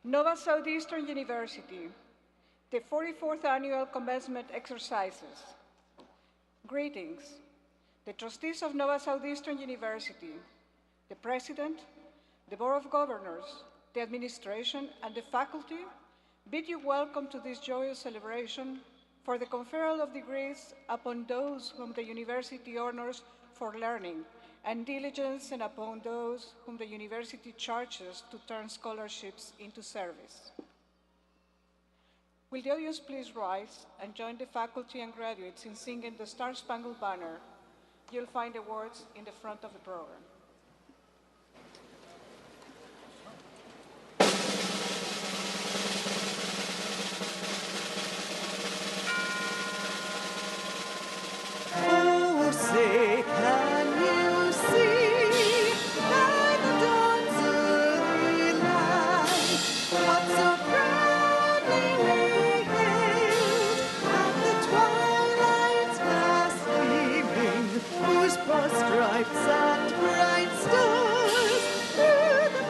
Nova Southeastern University, the 44th Annual Commencement Exercises. Greetings, the trustees of Nova Southeastern University, the President, the Board of Governors, the administration, and the faculty bid you welcome to this joyous celebration for the conferral of degrees upon those whom the university honors for learning and diligence, and upon those whom the university charges to turn scholarships into service. Will the audience please rise and join the faculty and graduates in singing the Star-Spangled Banner? You'll find the words in the front of the program. Oh, say, can you see by the dawn's early light what so proudly we hailed at the twilight's last gleaming, whose broad stripes and bright stars through the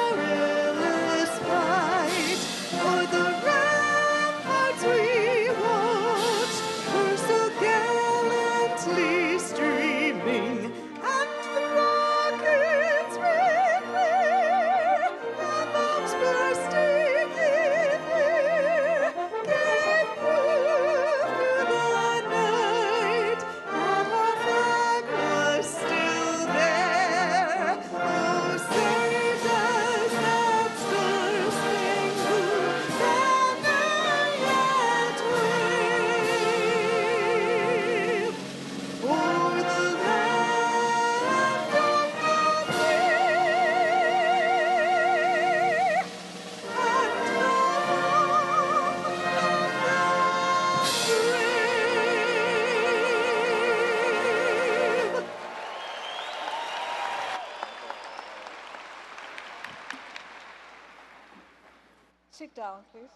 perilous fight for the ramparts we watched were so gallantly streaming, and the rockets red glare, and bombs bursting in air, gave proof through the night that our flag was still there. Oh, save us that star-spangled banner yet wave o'er the land of the free and the home of the brave. Sit down, please.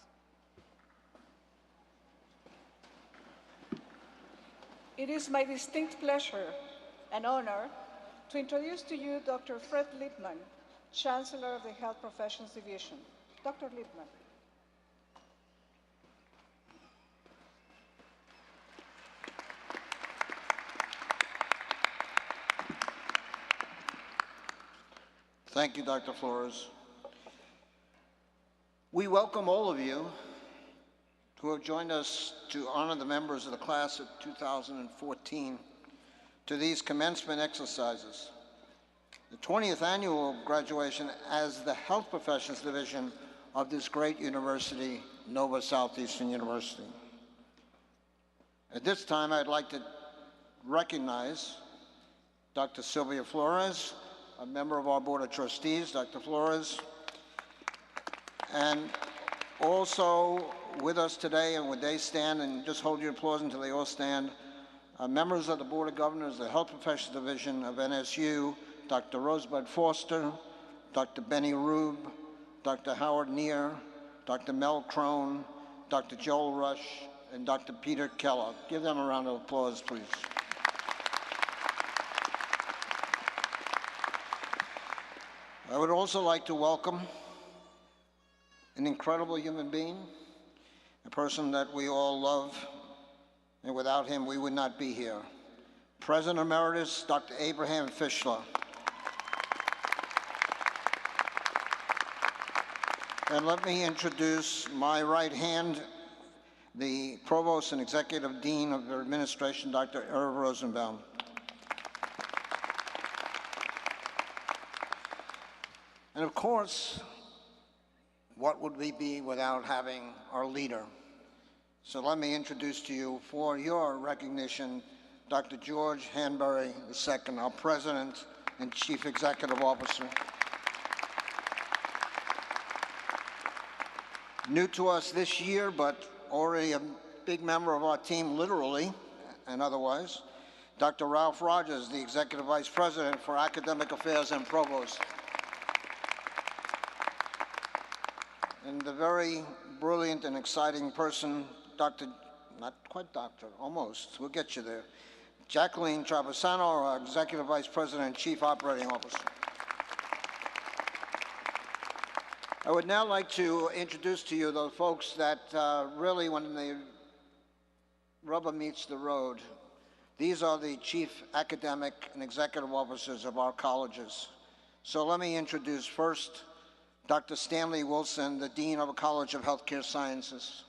It is my distinct pleasure and honor to introduce to you Dr. Fred Lippman, Chancellor of the Health Professions Division. Dr. Lippman. Thank you, Dr. Flores. We welcome all of you who have joined us to honor the members of the class of 2014 to these commencement exercises. The 20th annual graduation as the Health Professions Division of this great university, Nova Southeastern University. At this time, I'd like to recognize Dr. Sylvia Flores, a member of our Board of Trustees, Dr. Flores, and also with us today, and would they stand, and just hold your applause until they all stand, members of the Board of Governors, the Health Professions Division of NSU, Dr. Rosebud Foster, Dr. Benny Rube, Dr. Howard Neer, Dr. Mel Crone, Dr. Joel Rush, and Dr. Peter Keller. Give them a round of applause, please. I would also like to welcome an incredible human being, a person that we all love, and without him we would not be here. President Emeritus, Dr. Abraham Fischler. And let me introduce my right hand, the Provost and Executive Dean of the Administration, Dr. Irv Rosenbaum. And of course, what would we be without having our leader? So let me introduce to you, for your recognition, Dr. George Hanbury II, our President and Chief Executive Officer. New to us this year, but already a big member of our team, literally and otherwise, Dr. Ralph Rogers, the Executive Vice President for Academic Affairs and Provost. And the very brilliant and exciting person, Dr., not quite doctor, almost, we'll get you there, Jacqueline Travisano, our Executive Vice President and Chief Operating Officer. I would now like to introduce to you the folks that really, when the rubber meets the road, these are the chief academic and executive officers of our colleges. So let me introduce first Dr. Stanley Wilson, the Dean of the College of Healthcare Sciences.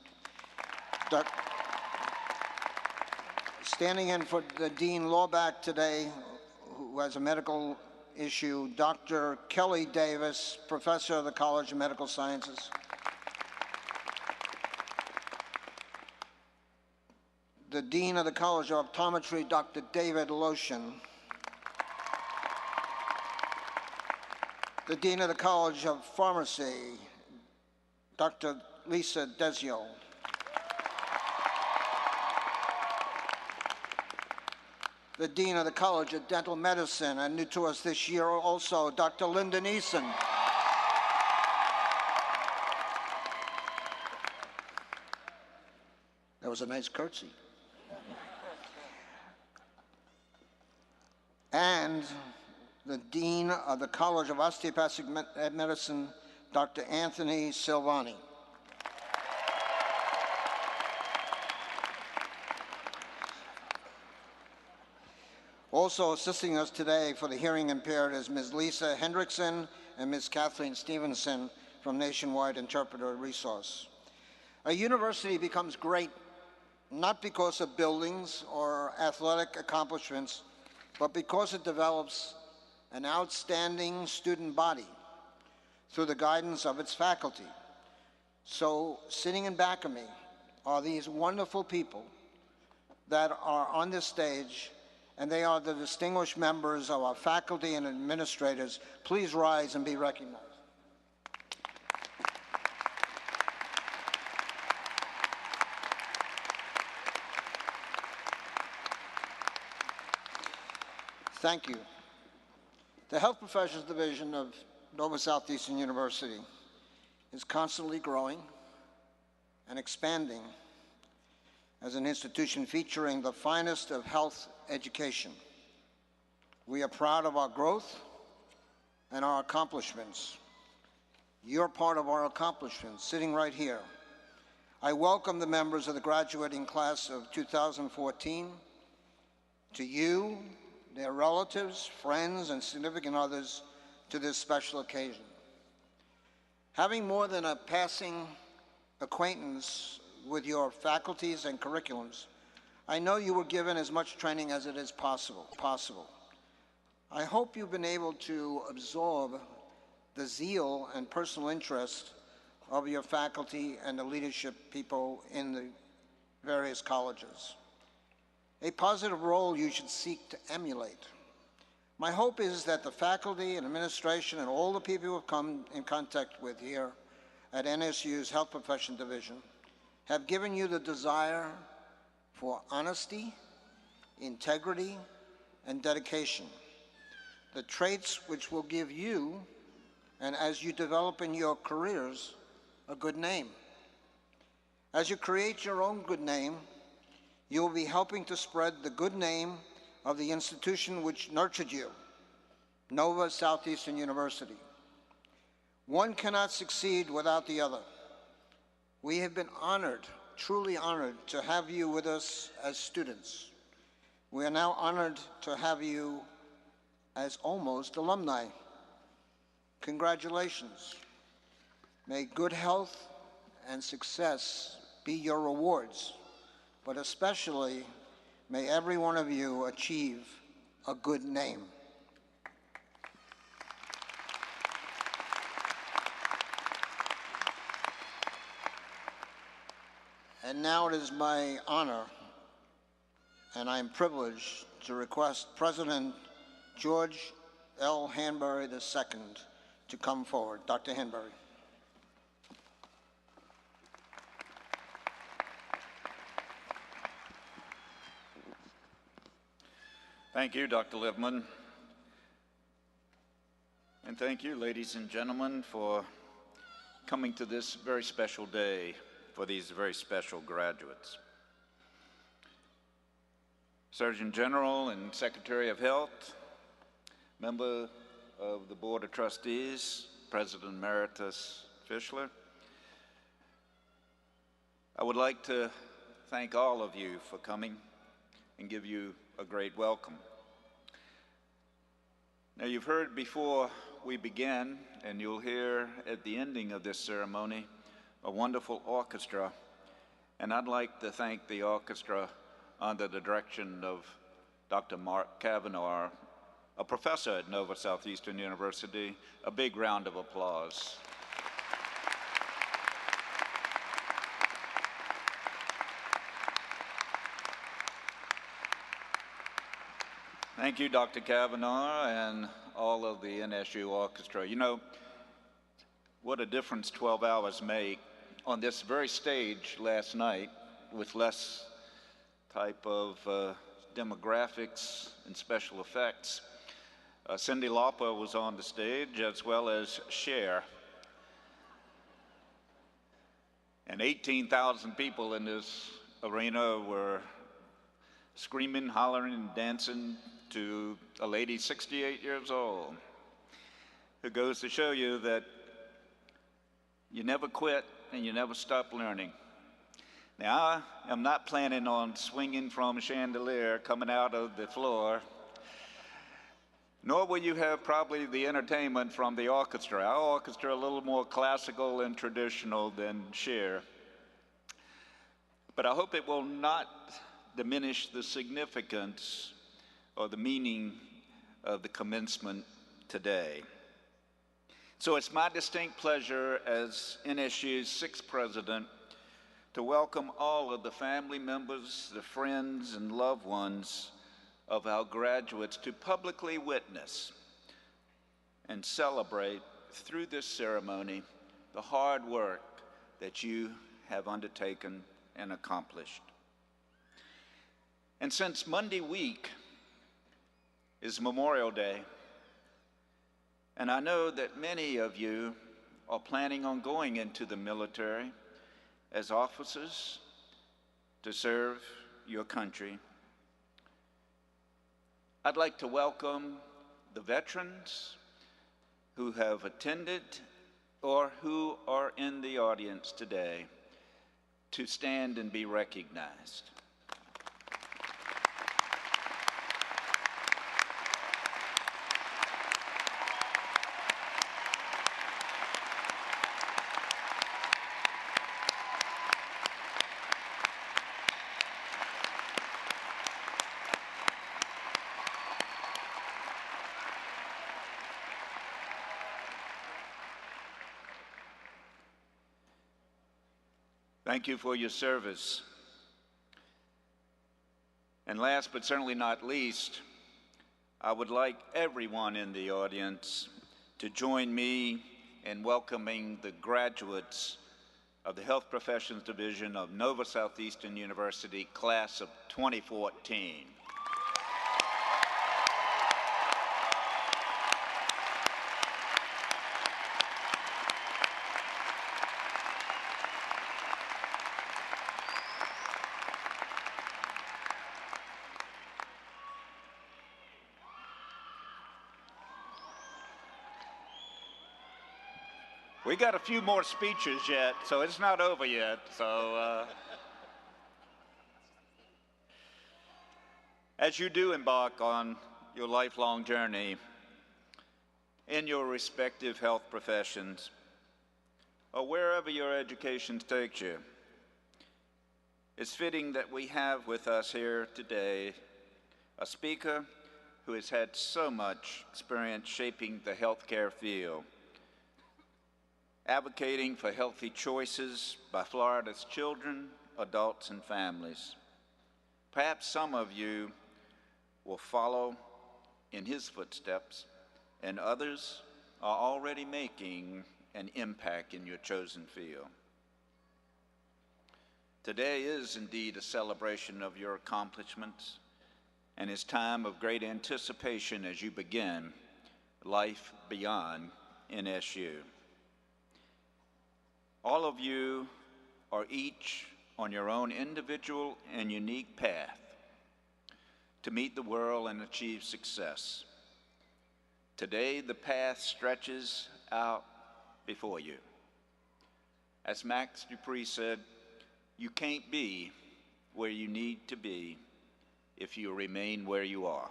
Standing in for the Dean Lawback today, who has a medical issue, Dr. Kelly Davis, Professor of the College of Medical Sciences. The Dean of the College of Optometry, Dr. David Lotion. The Dean of the College of Pharmacy, Dr. Lisa Desio. The Dean of the College of Dental Medicine, and new to us this year also, Dr. Linda Neeson. That was a nice curtsy. And the Dean of the College of Osteopathic Medicine, Dr. Anthony Silvani. Also assisting us today for the hearing impaired is Ms. Lisa Hendrickson and Ms. Kathleen Stevenson from Nationwide Interpreter Resource. A university becomes great not because of buildings or athletic accomplishments, but because it develops an outstanding student body through the guidance of its faculty. So sitting in back of me are these wonderful people that are on this stage, and they are the distinguished members of our faculty and administrators. Please rise and be recognized. Thank you. The Health Professions Division of Nova Southeastern University is constantly growing and expanding as an institution featuring the finest of health education. We are proud of our growth and our accomplishments. You're part of our accomplishments, sitting right here. I welcome the members of the graduating class of 2014. To you, their relatives, friends, and significant others, to this special occasion. Having more than a passing acquaintance with your faculties and curriculums, I know you were given as much training as it is possible. I hope you've been able to absorb the zeal and personal interest of your faculty and the leadership people in the various colleges. A positive role you should seek to emulate. My hope is that the faculty and administration and all the people who have come in contact with here at NSU's Health Profession Division have given you the desire for honesty, integrity, and dedication, the traits which will give you, and as you develop in your careers, a good name. As you create your own good name, you will be helping to spread the good name of the institution which nurtured you, Nova Southeastern University. One cannot succeed without the other. We have been honored, truly honored, to have you with us as students. We are now honored to have you as almost alumni. Congratulations. May good health and success be your rewards, but especially may every one of you achieve a good name. And now it is my honor, and I am privileged to request President George L. Hanbury II to come forward. Dr. Hanbury. Thank you, Dr. Livman. And thank you, ladies and gentlemen, for coming to this very special day for these very special graduates. Surgeon General and Secretary of Health, member of the Board of Trustees, President Emeritus Fischler. I would like to thank all of you for coming and give you a great welcome. Now, you've heard before we begin, and you'll hear at the ending of this ceremony, a wonderful orchestra. And I'd like to thank the orchestra under the direction of Dr. Mark Kavanaugh, a professor at Nova Southeastern University. A big round of applause. Thank you, Dr. Kavanaugh, and all of the NSU orchestra. You know, what a difference 12 hours make. On this very stage last night, with less type of demographics and special effects, Cyndi Lauper was on the stage, as well as Cher. And 18,000 people in this arena were screaming, hollering, and dancing to a lady 68 years old, who goes to show you that you never quit and you never stop learning. Now, I am not planning on swinging from a chandelier coming out of the floor, nor will you have probably the entertainment from the orchestra. Our orchestra a little more classical and traditional than Cher. But I hope it will not diminish the significance or the meaning of the commencement today. So it's my distinct pleasure as NSU's 6th president to welcome all of the family members, the friends, and loved ones of our graduates to publicly witness and celebrate through this ceremony the hard work that you have undertaken and accomplished. And since Monday week is Memorial Day, and I know that many of you are planning on going into the military as officers to serve your country, I'd like to welcome the veterans who have attended or who are in the audience today to stand and be recognized. Thank you for your service. And last but certainly not least, I would like everyone in the audience to join me in welcoming the graduates of the Health Professions Division of Nova Southeastern University, class of 2014. We got a few more speeches yet, so it's not over yet. So as you do embark on your lifelong journey in your respective health professions, or wherever your education takes you, it's fitting that we have with us here today a speaker who has had so much experience shaping the healthcare field, advocating for healthy choices by Florida's children, adults, and families. Perhaps some of you will follow in his footsteps, and others are already making an impact in your chosen field. Today is indeed a celebration of your accomplishments, and it's time of great anticipation as you begin life beyond NSU. All of you are each on your own individual and unique path to meet the world and achieve success. Today, the path stretches out before you. As Max Dupree said, you can't be where you need to be if you remain where you are.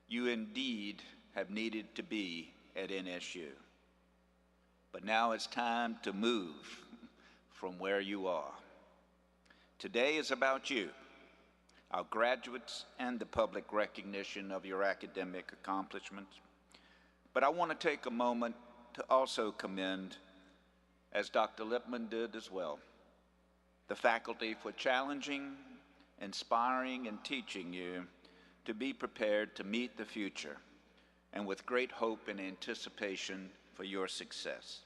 You indeed have needed to be at NSU. But now it's time to move from where you are. Today is about you, our graduates, and the public recognition of your academic accomplishments. But I want to take a moment to also commend, as Dr. Lippman did as well, the faculty for challenging, inspiring, and teaching you to be prepared to meet the future, and with great hope and anticipation for your success.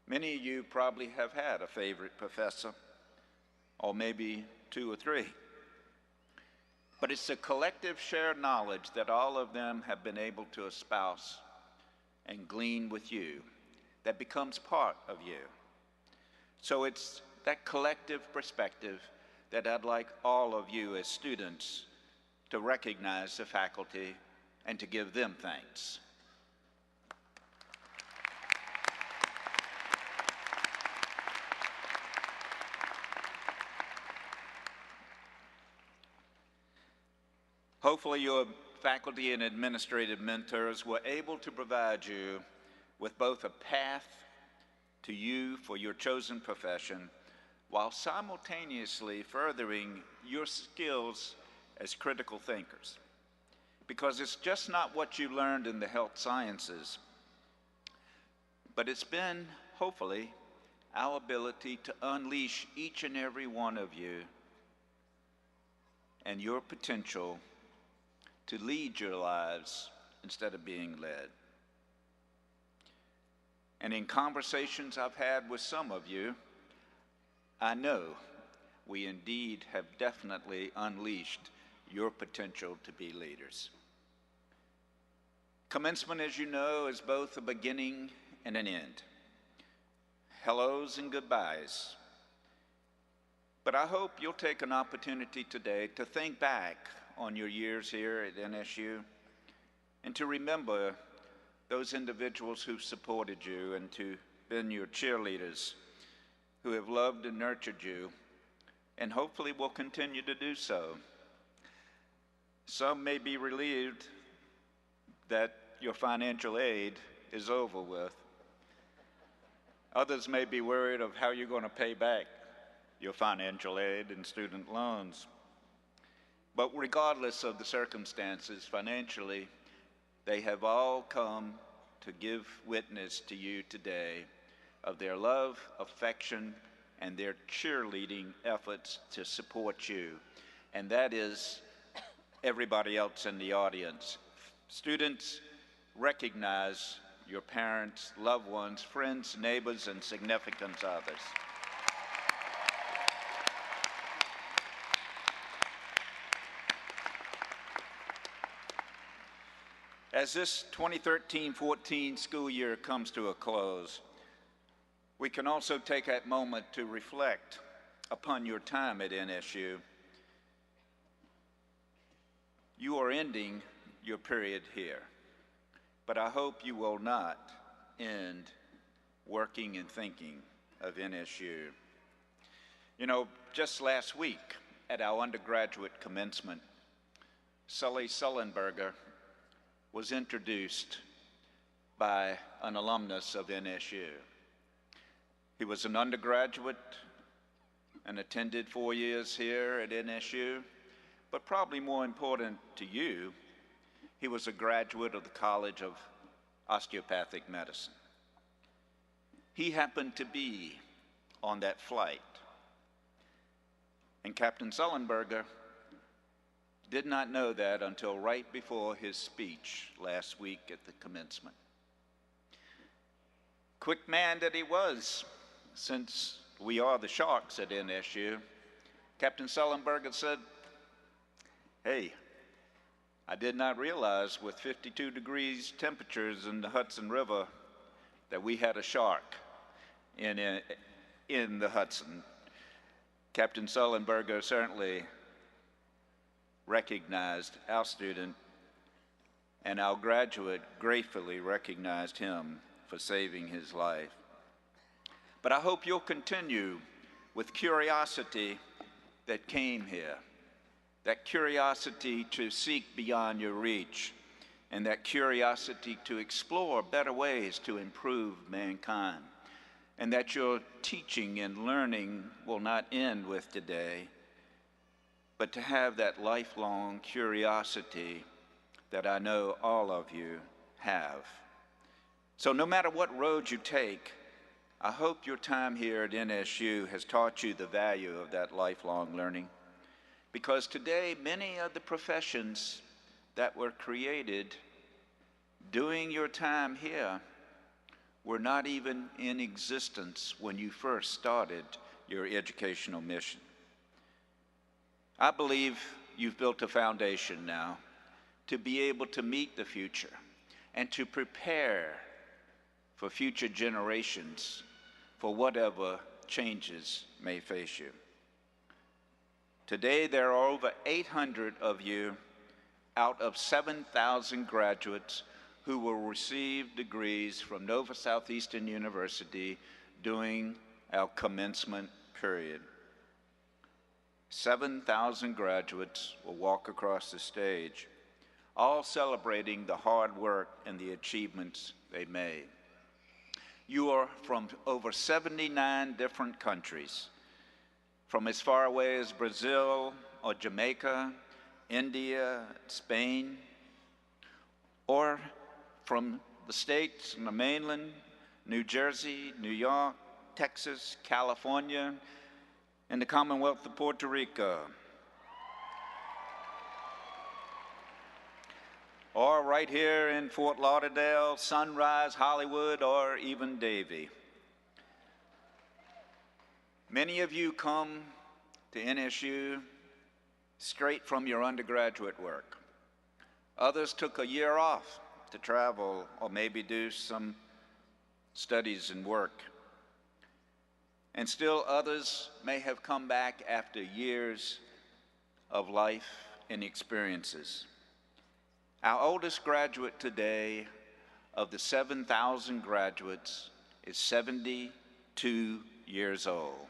Many of you probably have had a favorite professor, or maybe two or three. But it's the collective shared knowledge that all of them have been able to espouse and glean with you that becomes part of you. So it's that collective perspective that I'd like all of you as students to recognize the faculty and to give them thanks. Hopefully your faculty and administrative mentors were able to provide you with both a path to you for your chosen profession while simultaneously furthering your skills as critical thinkers. Because it's just not what you learned in the health sciences, but it's been, hopefully, our ability to unleash each and every one of you and your potential to lead your lives instead of being led. And in conversations I've had with some of you, I know we indeed have definitely unleashed your potential to be leaders. Commencement, as you know, is both a beginning and an end. Hellos and goodbyes. But I hope you'll take an opportunity today to think back on your years here at NSU and to remember those individuals who supported you and to been your cheerleaders, who have loved and nurtured you, and hopefully will continue to do so. Some may be relieved that your financial aid is over with. Others may be worried of how you're going to pay back your financial aid and student loans. But regardless of the circumstances financially, they have all come to give witness to you today of their love, affection, and their cheerleading efforts to support you. And that is everybody else in the audience. Students, recognize your parents, loved ones, friends, neighbors, and significant others. As this 2013-14 school year comes to a close, we can also take that moment to reflect upon your time at NSU. You are ending your period here, but I hope you will not end working and thinking of NSU. You know, just last week at our undergraduate commencement, Sully Sullenberger was introduced by an alumnus of NSU. He was an undergraduate and attended 4 years here at NSU, but probably more important to you, he was a graduate of the College of Osteopathic Medicine. He happened to be on that flight, and Captain Sullenberger did not know that until right before his speech last week at the commencement. Quick man that he was, since we are the Sharks at NSU, Captain Sullenberger said, "Hey, I did not realize with 52 degrees temperatures in the Hudson River that we had a shark in the Hudson." Captain Sullenberger certainly recognized our student, and our graduate gratefully recognized him for saving his life. But I hope you'll continue with curiosity that came here, that curiosity to seek beyond your reach, and that curiosity to explore better ways to improve mankind, and that your teaching and learning will not end with today, but to have that lifelong curiosity that I know all of you have. So no matter what road you take, I hope your time here at NSU has taught you the value of that lifelong learning, because today many of the professions that were created during your time here were not even in existence when you first started your educational mission. I believe you've built a foundation now to be able to meet the future and to prepare for future generations for whatever changes may face you. Today, there are over 800 of you out of 7,000 graduates who will receive degrees from Nova Southeastern University during our commencement period. 7,000 graduates will walk across the stage, all celebrating the hard work and the achievements they made. You are from over 79 different countries, from as far away as Brazil or Jamaica, India, Spain, or from the states and the mainland, New Jersey, New York, Texas, California, and the Commonwealth of Puerto Rico. Or right here in Fort Lauderdale, Sunrise, Hollywood, or even Davie. Many of you come to NSU straight from your undergraduate work. Others took a year off to travel or maybe do some studies and work. And still others may have come back after years of life and experiences. Our oldest graduate today of the 7,000 graduates is 72 years old.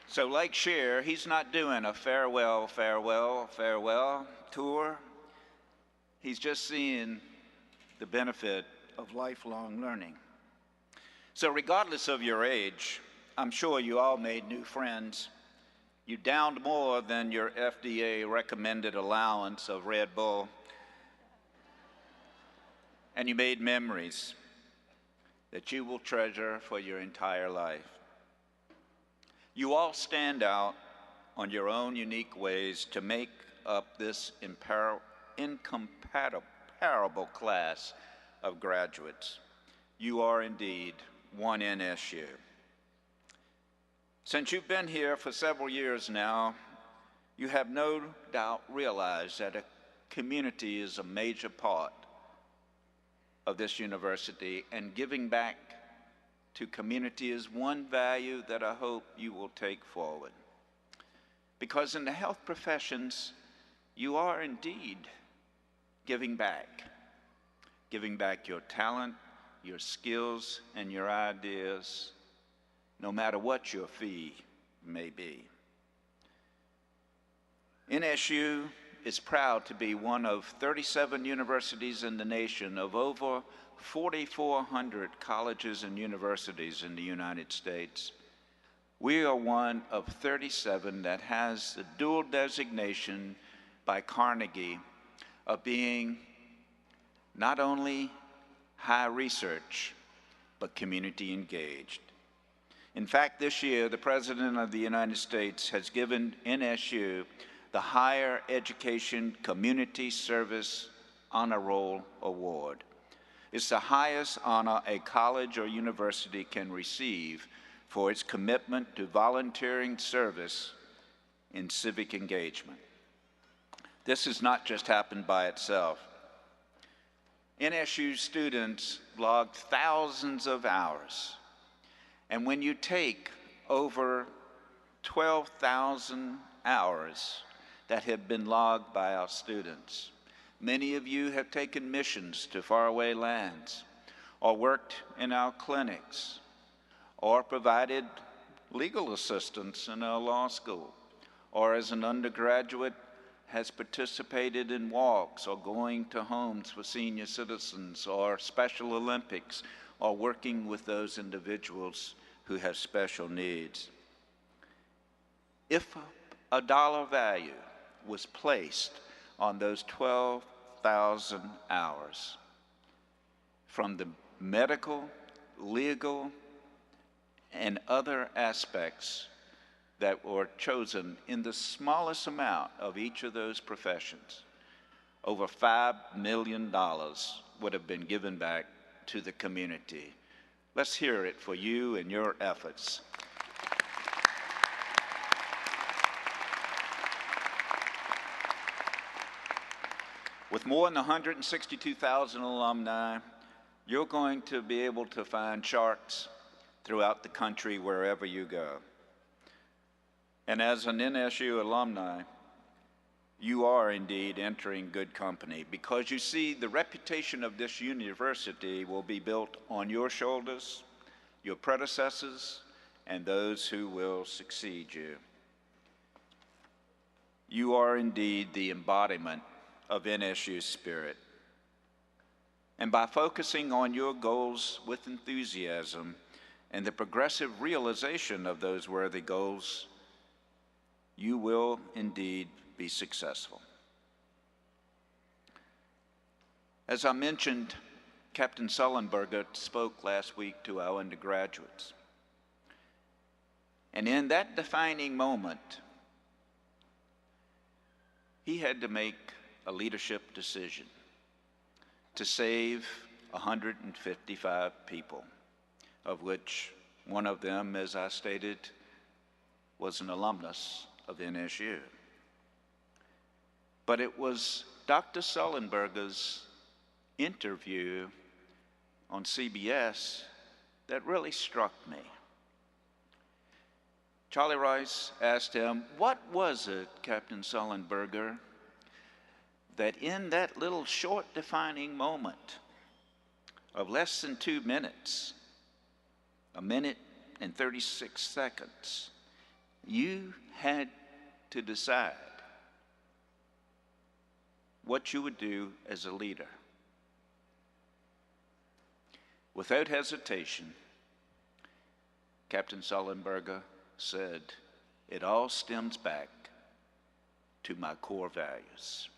So like Cher, he's not doing a farewell, farewell, farewell tour. He's just seeing the benefit of lifelong learning. So regardless of your age, I'm sure you all made new friends. You downed more than your FDA recommended allowance of Red Bull. And you made memories that you will treasure for your entire life. You all stand out on your own unique ways to make up this incomparable class of graduates. You are indeed one NSU. Since you've been here for several years now, you have no doubt realized that a community is a major part of this university, and giving back to community is one value that I hope you will take forward. Because in the health professions, you are indeed giving back your talent, your skills, and your ideas, no matter what your fee may be. NSU is proud to be one of 37 universities in the nation of over 4,400 colleges and universities in the United States. We are one of 37 that has the dual designation by Carnegie of being not only high research, but community engaged. In fact, this year, the President of the United States has given NSU the Higher Education Community Service Honor Roll Award. It's the highest honor a college or university can receive for its commitment to volunteering service in civic engagement. This has not just happened by itself. NSU students logged thousands of hours, and when you take over 12,000 hours, that have been logged by our students. Many of you have taken missions to faraway lands, or worked in our clinics, or provided legal assistance in our law school, or as an undergraduate has participated in walks or going to homes for senior citizens or Special Olympics or working with those individuals who have special needs. If a dollar value was placed on those 12,000 hours from the medical, legal, and other aspects that were chosen in the smallest amount of each of those professions, over $5 million would have been given back to the community. Let's hear it for you and your efforts. With more than 162,000 alumni, you're going to be able to find sharks throughout the country wherever you go. And as an NSU alumni, you are indeed entering good company, because you see, the reputation of this university will be built on your shoulders, your predecessors, and those who will succeed you. You are indeed the embodiment of NSU's spirit. And by focusing on your goals with enthusiasm and the progressive realization of those worthy goals, you will indeed be successful. As I mentioned, Captain Sullenberger spoke last week to our undergraduates. And in that defining moment, he had to make a leadership decision to save 155 people, of which one of them, as I stated, was an alumnus of NSU. But it was Dr. Sullenberger's interview on CBS that really struck me. Charlie Rice asked him, "What was it, Captain Sullenberger, that in that little short defining moment of less than 2 minutes, 1 minute and 36 seconds, you had to decide what you would do as a leader?" Without hesitation, Captain Sullenberger said, "It all stems back to my core values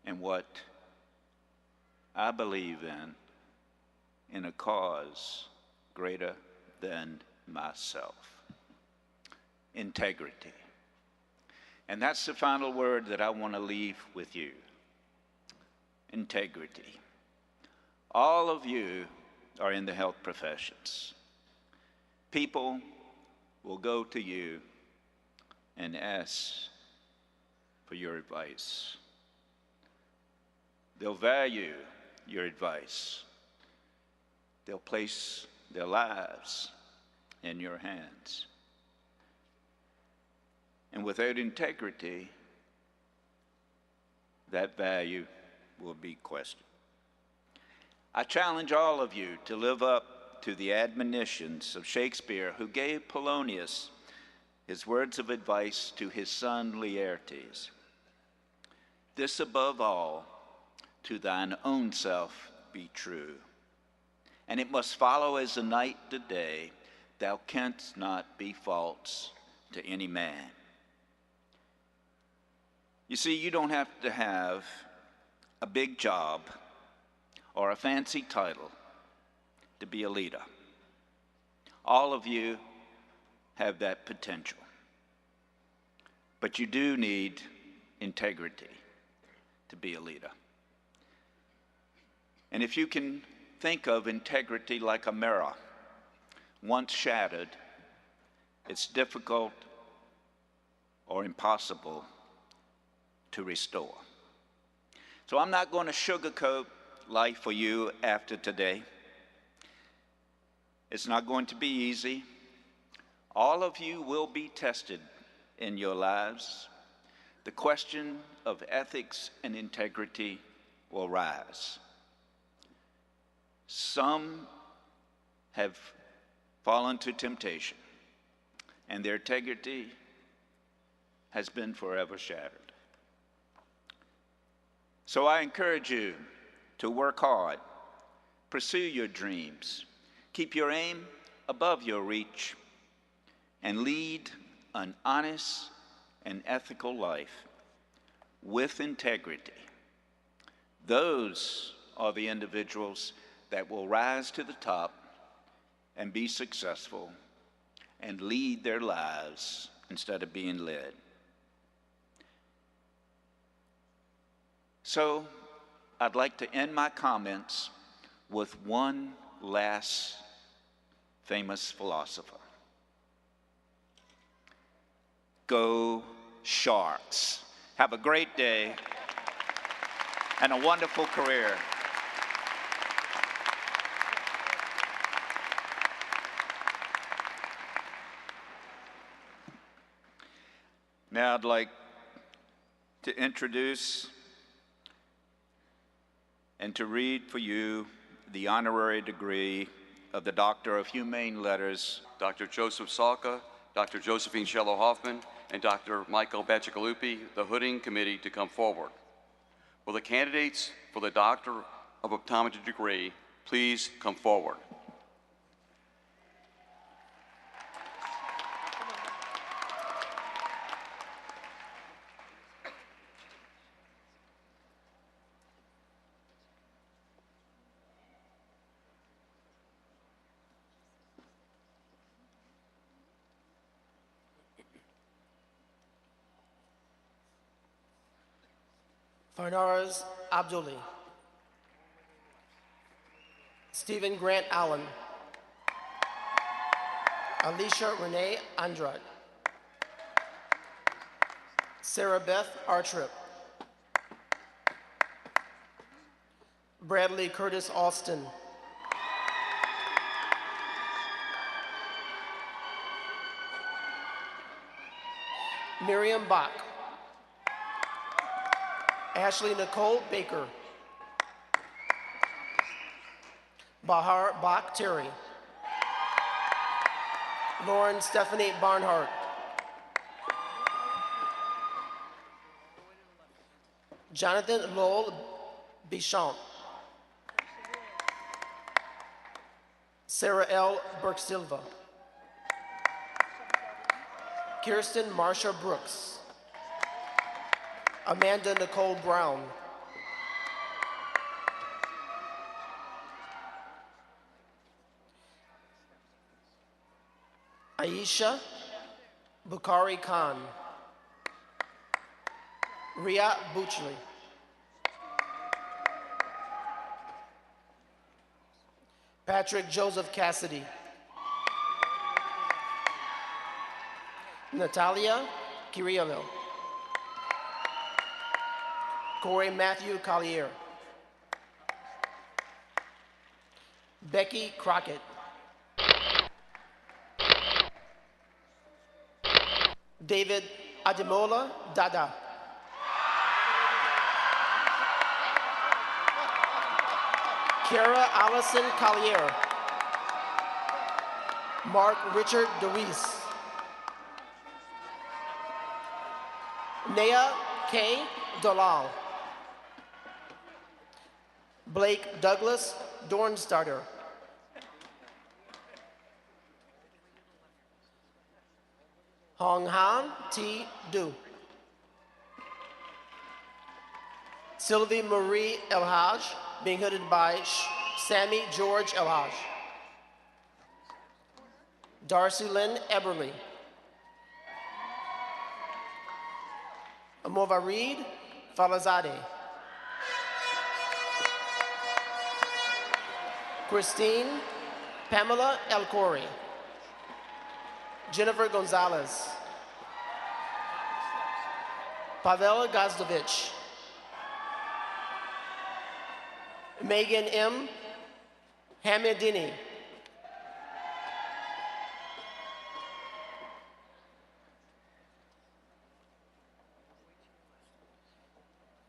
and what I believe in a cause greater than myself: integrity." And that's the final word that I want to leave with you: integrity. All of you are in the health professions. People will go to you and ask for your advice. They'll value your advice. They'll place their lives in your hands. And without integrity, that value will be questioned. I challenge all of you to live up to the admonitions of Shakespeare, who gave Polonius his words of advice to his son Laertes: "This above all, to thine own self be true, and it must follow as the night to day, thou canst not be false to any man." You see, you don't have to have a big job or a fancy title to be a leader. All of you have that potential. But you do need integrity to be a leader. And if you can think of integrity like a mirror, once shattered, it's difficult or impossible to restore. So I'm not going to sugarcoat life for you after today. It's not going to be easy. All of you will be tested in your lives, the question of ethics and integrity will rise. Some have fallen to temptation, and their integrity has been forever shattered. So I encourage you to work hard, pursue your dreams, keep your aim above your reach, and lead an honest and ethical life with integrity. Those are the individuals that will rise to the top and be successful and lead their lives instead of being led. So I'd like to end my comments with one last famous philosopher. Go Sharks. Have a great day and a wonderful career. Now I'd like to introduce and to read for you the honorary degree of the Doctor of Humane Letters. Dr. Joseph Salka, Dr. Josephine Shello Hoffman, and Dr. Michael Bacigalupi, the Hooding Committee, to come forward. Will the candidates for the Doctor of Optometry degree please come forward? Farnaz Abduli, Stephen Grant Allen, Alicia Renee Andrade, Sarah Beth Artrip, Bradley Curtis Austin, Miriam Bach, Ashley Nicole Baker, Bahar Bach Terry, Lauren Stephanie Barnhart, Jonathan Lowell Bichon, Sarah L. Burke Silva, Kirsten Marsha Brooks, Amanda Nicole Brown, Aisha Bukhari Khan, Ria Buchley, Patrick Joseph Cassidy, Natalia Kiriello, Corey Matthew Collier, Becky Crockett, David Ademola Dada, Kara Allison Collier, Mark Richard DeWeese, Nea K. Dalal, Blake Douglas Dornstarter, Hong Han T. Du, Sylvie Marie El Haj, being hooded by Sammy George El Haj, Darcy Lynn Eberly, Movarid Falazade, Christine Pamela El Khoury, Jennifer Gonzalez, Pavel Gazdovich, Megan M. Hamidini,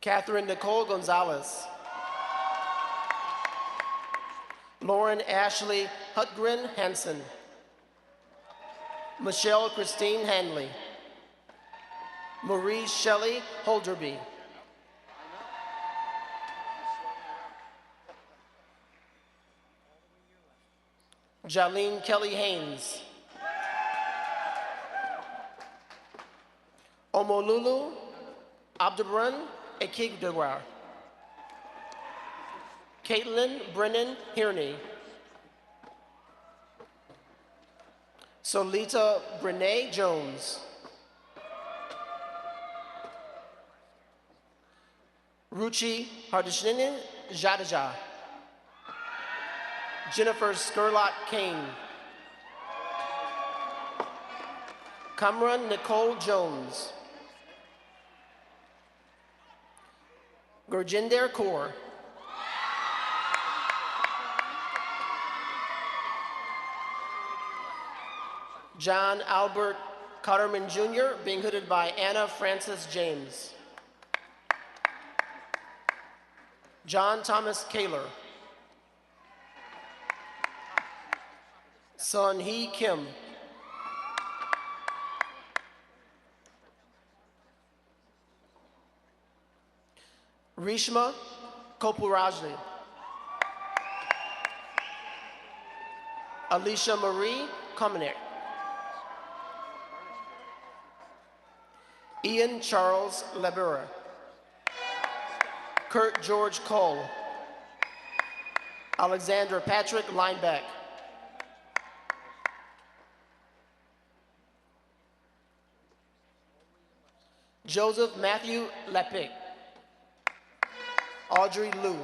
Catherine Nicole Gonzalez. Lauren Ashley Hutgren Hansen. Michelle Christine Hanley. Marie Shelley Holderby. Jalene Kelly Haynes. Omolulu Abdurrahman Ekigdewar. Caitlin Brennan Hierney. Solita Brene Jones. Ruchi Hardishninin Jadeja. Jennifer Skurlot Kane. Kamran Nicole Jones. Gurjinder Kaur. John Albert Cotterman Jr., being hooded by Anna Francis James. John Thomas Kaler. Sun Hee Kim. Rishma Kopurajli. Alicia Marie Komenek. Ian Charles Labura. Kurt George Cole. Alexander Patrick Lineback. Joseph Matthew Lepic. Audrey Liu.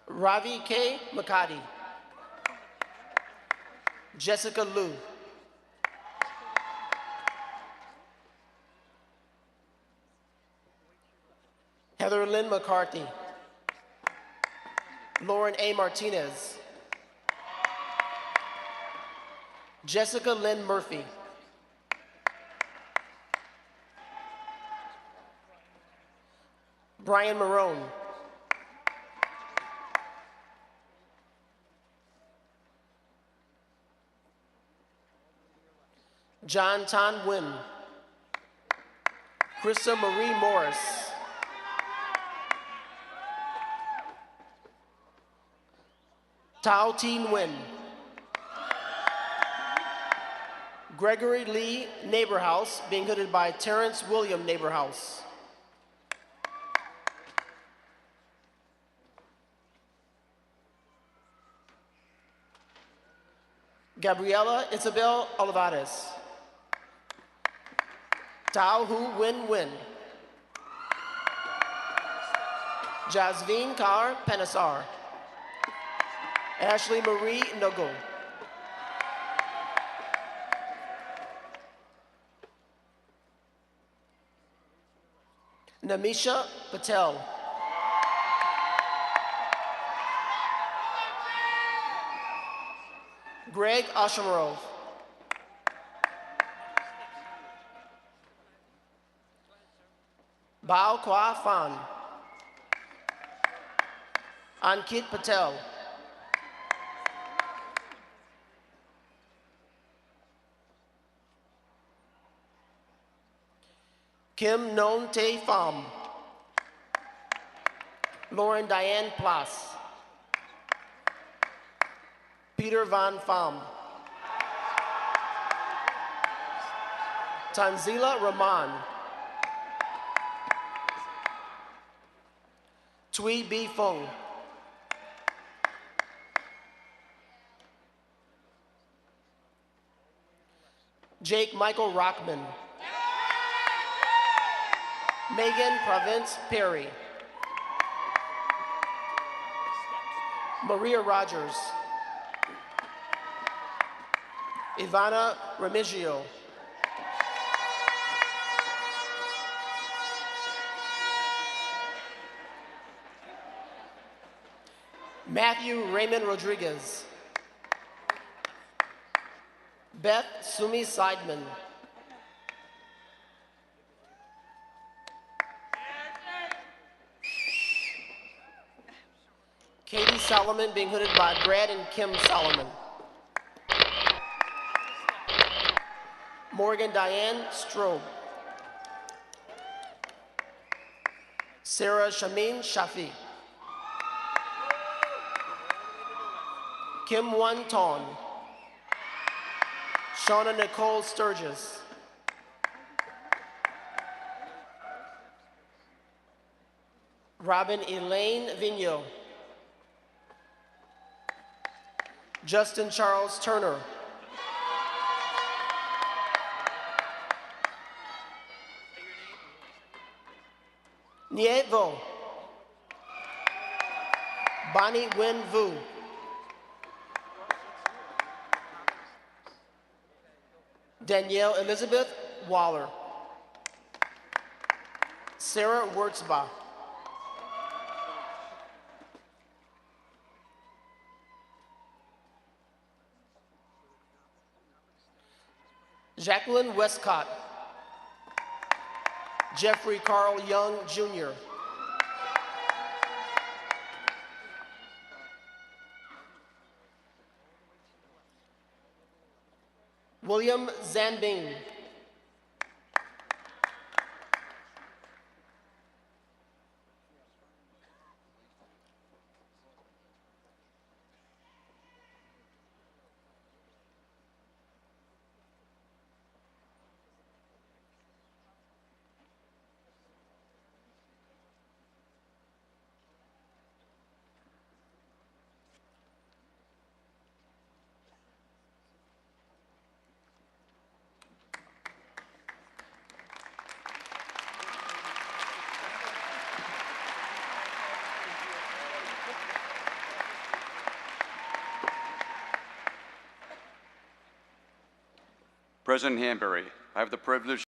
Ravi K. Makati. Jessica Liu. Heather Lynn McCarthy. Lauren A. Martinez. Jessica Lynn Murphy. Brian Marone. John Tan Wim. Krista Marie Morris. Tao Tin Nguyen. Gregory Lee Neighborhouse, being hooded by Terrence William Neighborhouse. Gabriela Isabel Olivares. Tao Hu Win Win. Jasveen Kaur Panesar. Ashley Marie Nogo. Namisha Patel. Greg Oshamarov. Bao Kwa Fan. Ankit Patel. Kim Non Tae Pham. Lauren Diane Plas. Peter Van Pham. Tanzila Rahman. Tui B. Fung. Jake Michael Rockman. Megan Province Perry. Maria Rogers. Ivana Remigio. Matthew Raymond Rodriguez. Beth Sumi Seidman. Katie Solomon, being hooded by Brad and Kim Solomon. Morgan Diane Strobe. Sarah Shamin Shafi. Kim Wan Ton. Shauna Nicole Sturgis. Robin Elaine Vigneault. Justin Charles Turner. Nie Vo. Bonnie Wen Vu. Danielle Elizabeth Waller. Sarah Wurtzbach. Jacqueline Westcott. Jeffrey Carl Young, Jr. William Zanbing. President Hanbury, I have the privilege